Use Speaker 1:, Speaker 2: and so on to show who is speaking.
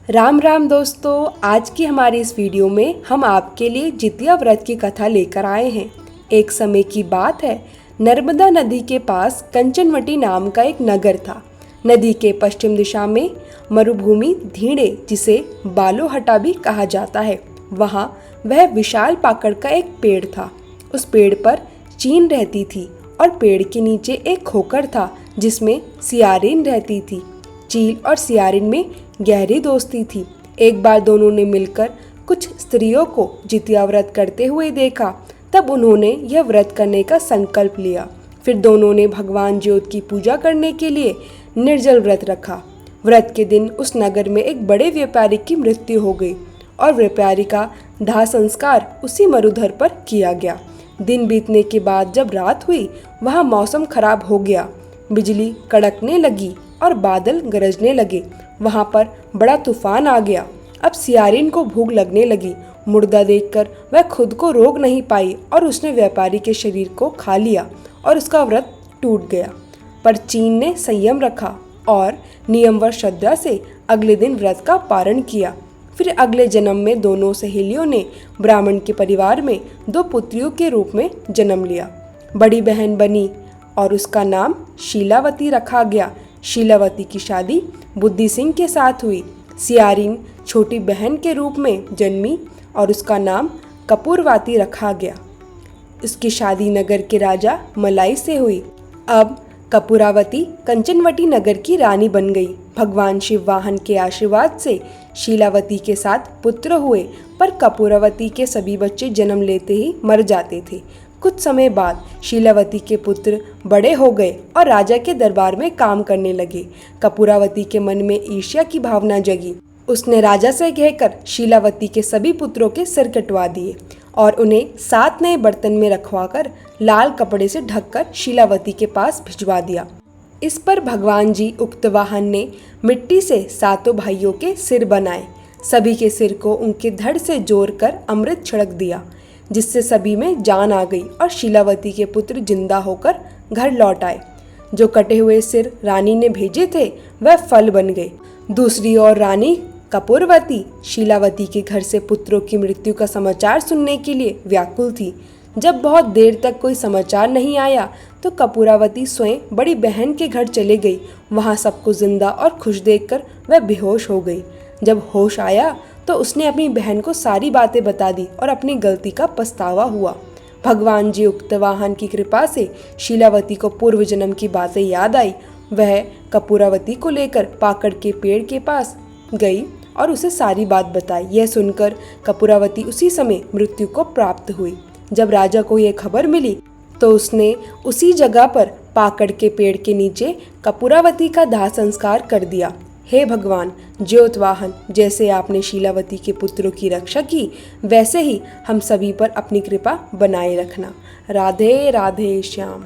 Speaker 1: राम राम दोस्तों, आज की हमारी इस वीडियो में हम आपके लिए जितिया व्रत की कथा लेकर आए हैं। एक समय की बात है, नर्मदा नदी के पास कंचनवटी नाम का एक नगर था। नदी के पश्चिम दिशा में मरुभूमि धीणे, जिसे बालोहटा भी कहा जाता है, वहाँ वह विशाल पाकड़ का एक पेड़ था। उस पेड़ पर चीन रहती थी और पेड़ के नीचे एक खोकर था जिसमें सियारिन रहती थी। चील और सियारिन में गहरी दोस्ती थी। एक बार दोनों ने मिलकर कुछ स्त्रियों को जितिया व्रत करते हुए देखा। तब उन्होंने यह व्रत करने का संकल्प लिया। फिर दोनों ने भगवान ज्योत की पूजा करने के लिए निर्जल व्रत रखा। व्रत के दिन उस नगर में एक बड़े व्यापारी की मृत्यु हो गई और व्यापारी का दाह संस्कार उसी मरुधर पर किया गया। दिन बीतने के बाद जब रात हुई, वहाँ मौसम खराब हो गया। बिजली कड़कने लगी और बादल गरजने लगे। वहाँ पर बड़ा तूफान आ गया। अब सियारिन को भूख लगने लगी। मुर्दा देखकर वह खुद को रोक नहीं पाई और उसने व्यापारी के शरीर को खा लिया और उसका व्रत टूट गया। पर चीन ने संयम रखा और नियमवर श्रद्धा से अगले दिन व्रत का पारण किया। फिर अगले जन्म में दोनों सहेलियों ने ब्राह्मण के परिवार में 2 पुत्रियों के रूप में जन्म लिया। बड़ी बहन बनी और उसका नाम शीलावती रखा गया। शीलावती की शादी बुद्धि सिंह के साथ हुई। सियारिन छोटी बहन के रूप में जन्मी और उसका नाम कपूरवाती रखा गया। उसकी शादी नगर के राजा मलाई से हुई। अब कपूरावती कंचनवटी नगर की रानी बन गई। भगवान शिव वाहन के आशीर्वाद से शीलावती के साथ पुत्र हुए, पर कपूरावती के सभी बच्चे जन्म लेते ही मर जाते थे। कुछ समय बाद शीलावती के पुत्र बड़े हो गए और राजा के दरबार में काम करने लगे। कपूरावती के मन में ईर्ष्या की भावना जगी। उसने राजा से कहकर शीलावती के सभी पुत्रों के सिर कटवा दिए और उन्हें 7 नए बर्तन में रखवाकर लाल कपड़े से ढककर शीलावती के पास भिजवा दिया। इस पर भगवान जी उक्त वाहन ने मिट्टी से 7 भाइयों के सिर बनाए। सभी के सिर को उनके धड़ से जोड़कर अमृत छिड़क दिया, जिससे सभी में जान आ गई और शीलावती के पुत्र जिंदा होकर घर लौट आए। जो कटे हुए सिर रानी ने भेजे थे वह फल बन गए। दूसरी ओर रानी कपूरवती शीलावती के घर से पुत्रों की मृत्यु का समाचार सुनने के लिए व्याकुल थी। जब बहुत देर तक कोई समाचार नहीं आया तो कपूरावती स्वयं बड़ी बहन के घर चले गई। वहाँ सबको जिंदा और खुश देखकर वह बेहोश हो गई। जब होश आया तो उसने अपनी बहन को सारी बातें बता दी और अपनी गलती का पछतावा हुआ। भगवान जी उक्त वाहन की कृपा से शीलावती को पूर्व जन्म की बातें याद आई। वह कपूरावती को लेकर पाकड़ के पेड़ के पास गई और उसे सारी बात बताई। यह सुनकर कपूरावती उसी समय मृत्यु को प्राप्त हुई। जब राजा को यह खबर मिली तो उसने उसी जगह पर पाकड़ के पेड़ के नीचे कपूरावती का दाह संस्कार कर दिया। हे भगवान ज्योतवाहन, जैसे आपने शीलावती के पुत्रों की रक्षा की, वैसे ही हम सभी पर अपनी कृपा बनाए रखना। राधे राधे श्याम।